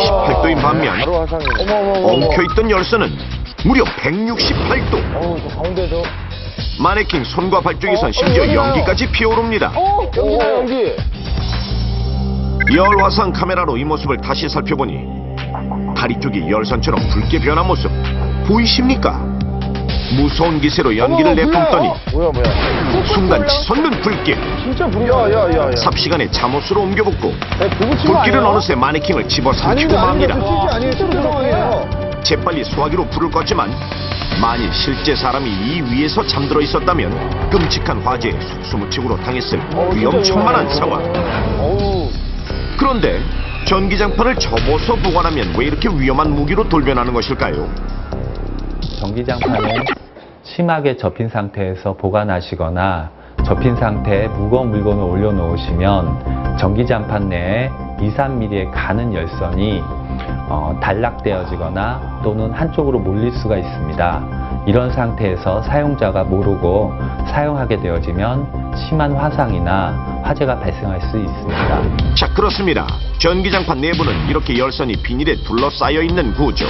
28도인 반면 바로 화상이. 엉켜있던 열선은 무려 168도. 저 가운데도. 마네킹 손과 발 쪽에선 심지어 연기까지 피어오릅니다. 연기다, 연기. 열화상 카메라로 이 모습을 다시 살펴보니 다리 쪽이 열선처럼 붉게 변한 모습 보이십니까? 무서운 기세로 연기를 내뿜더니 뭐야. 순간 치솟는 불길. 진짜 불이야. 야. 삽시간에 잠옷으로 옮겨붙고 불길은 불길은 어느새 마네킹을 집어삼키고 맙니다. 아니에요. 상황이에요. 재빨리 소화기로 불을 껐지만 만일 실제 사람이 이 위에서 잠들어 있었다면 끔찍한 화재에 속수무책으로 당했을 위험천만한 상황. 그런데 전기장판을 접어서 보관하면 왜 이렇게 위험한 무기로 돌변하는 것일까요? 전기장판을 심하게 접힌 상태에서 보관하시거나 접힌 상태에 무거운 물건을 올려놓으시면 전기장판 내에 2~3mm의 가는 열선이 단락되어지거나 또는 한쪽으로 몰릴 수가 있습니다. 이런 상태에서 사용자가 모르고 사용하게 되어지면 심한 화상이나 화재가 발생할 수 있습니다. 자, 그렇습니다. 전기장판 내부는 이렇게 열선이 비닐에 둘러싸여 있는 구조.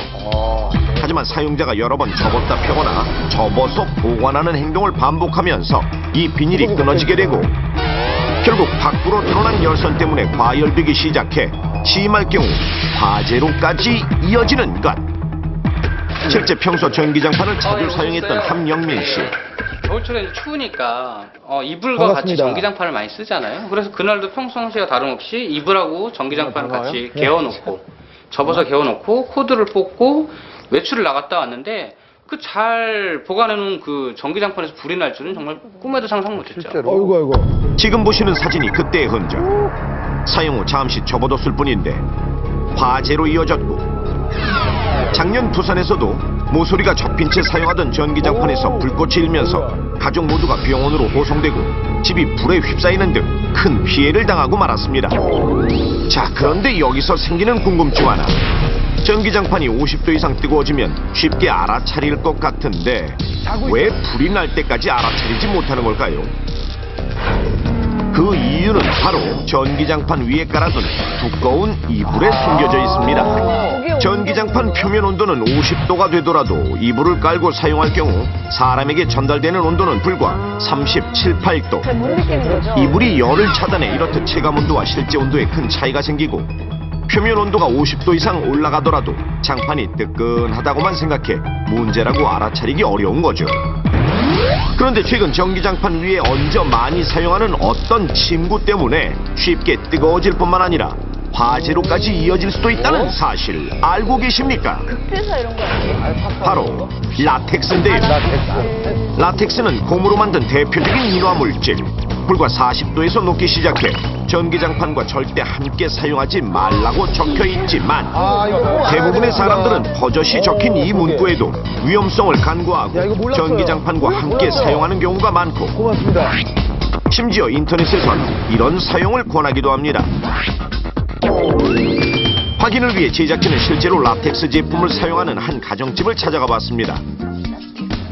하지만 사용자가 여러 번 접었다 펴거나 접어서 보관하는 행동을 반복하면서 이 비닐이 끊어지게 되고 결국 밖으로 드러난 열선 때문에 과열되기 시작해 심할 경우 화재로까지 이어지는 것. 실제 평소 전기장판을 자주 사용했던 함영민 씨. 겨울철에 추우니까 이불과 같이 전기장판을 많이 쓰잖아요. 그래서 그날도 평상시와 다름없이 이불하고 전기장판 같이 개어놓고 접어서 개어놓고 코드를 뽑고 외출을 나갔다 왔는데 그 잘 보관해놓은 그 전기장판에서 불이 날 줄은 정말 꿈에도 상상 못했죠. 아이고. 지금 보시는 사진이 그때의 흔적. 사용 후 잠시 접어뒀을 뿐인데 화재로 이어졌고, 작년 부산에서도 모서리가 접힌 채 사용하던 전기장판에서 불꽃이 일면서 가족 모두가 병원으로 호송되고 집이 불에 휩싸이는 등 큰 피해를 당하고 말았습니다. 자, 그런데 여기서 생기는 궁금증 하나. 전기장판이 50도 이상 뜨거워지면 쉽게 알아차릴 것 같은데 왜 불이 날 때까지 알아차리지 못하는 걸까요? 그 이유는 바로 전기장판 위에 깔아둔 두꺼운 이불에 숨겨져 있습니다. 전기장판 표면 온도는 50도가 되더라도 이불을 깔고 사용할 경우 사람에게 전달되는 온도는 불과 37, 8도. 이불이 열을 차단해 이렇듯 체감 온도와 실제 온도에 큰 차이가 생기고 표면 온도가 50도 이상 올라가더라도 장판이 뜨끈하다고만 생각해 문제라고 알아차리기 어려운 거죠. 그런데 최근 전기장판 위에 얹어 많이 사용하는 어떤 침구 때문에 쉽게 뜨거워질 뿐만 아니라 화재로까지 이어질 수도 있다는 사실 알고 계십니까? 극필사 이런 거 아니에요? 바로 라텍스인데요. 라텍스는 곰으로 만든 대표적인 인화 물질. 불과 40도에서 녹기 시작해 전기장판과 절대 함께 사용하지 말라고 적혀 있지만 대부분의 사람들은 버젓이 적힌 이 문구에도 위험성을 간과하고 전기장판과 함께 사용하는 경우가 많고, 고맙습니다. 심지어 인터넷에선 이런 사용을 권하기도 합니다. 확인을 위해 제작진은 실제로 라텍스 제품을 사용하는 한 가정집을 찾아가 봤습니다.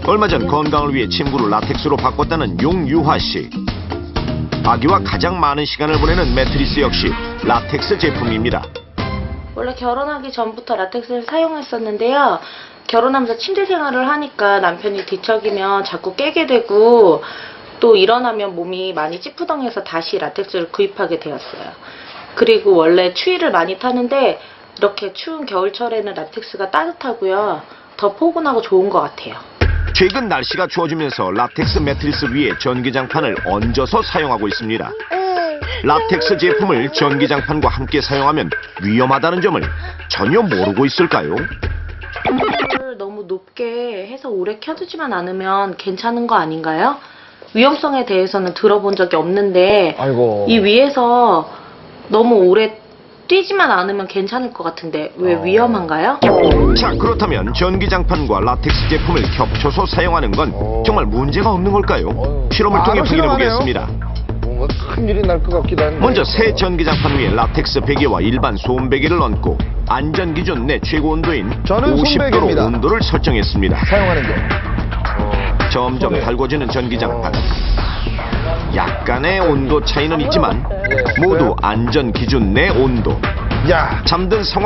얼마 전 건강을 위해 침구를 라텍스로 바꿨다는 용유화 씨. 아기와 가장 많은 시간을 보내는 매트리스 역시 라텍스 제품입니다. 원래 결혼하기 전부터 라텍스를 사용했었는데요. 결혼하면서 침대 생활을 하니까 남편이 뒤척이면 자꾸 깨게 되고 또 일어나면 몸이 많이 찌푸덩해서 다시 라텍스를 구입하게 되었어요. 그리고 원래 추위를 많이 타는데 이렇게 추운 겨울철에는 라텍스가 따뜻하고요. 더 포근하고 좋은 것 같아요. 최근 날씨가 추워지면서 라텍스 매트리스 위에 전기장판을 얹어서 사용하고 있습니다. 라텍스 제품을 전기장판과 함께 사용하면 위험하다는 점을 전혀 모르고 있을까요? 너무 높게 해서 오래 켜두지만 않으면 괜찮은 거 아닌가요? 위험성에 대해서는 들어본 적이 없는데 이 위에서 너무 오래 뛰지만 않으면 괜찮을 것 같은데 왜 위험한가요? 자, 그렇다면 전기장판과 라텍스 제품을 겹쳐서 사용하는 건 정말 문제가 없는 걸까요? 실험을 통해 확인해 보겠습니다. 뭔가 큰일이 날 것 같기도 한데. 먼저 새 전기장판 위에 라텍스 베개와 일반 소음 베개를 얹고 안전기준 내 최고 온도인 저는 50도로 손베개입니다. 온도를 설정했습니다. 사용하는 게. 점점 달궈지는 전기장판. 약간의 온도 차이는 있지만 모두 안전 기준 내 온도. 야. 잠든 상황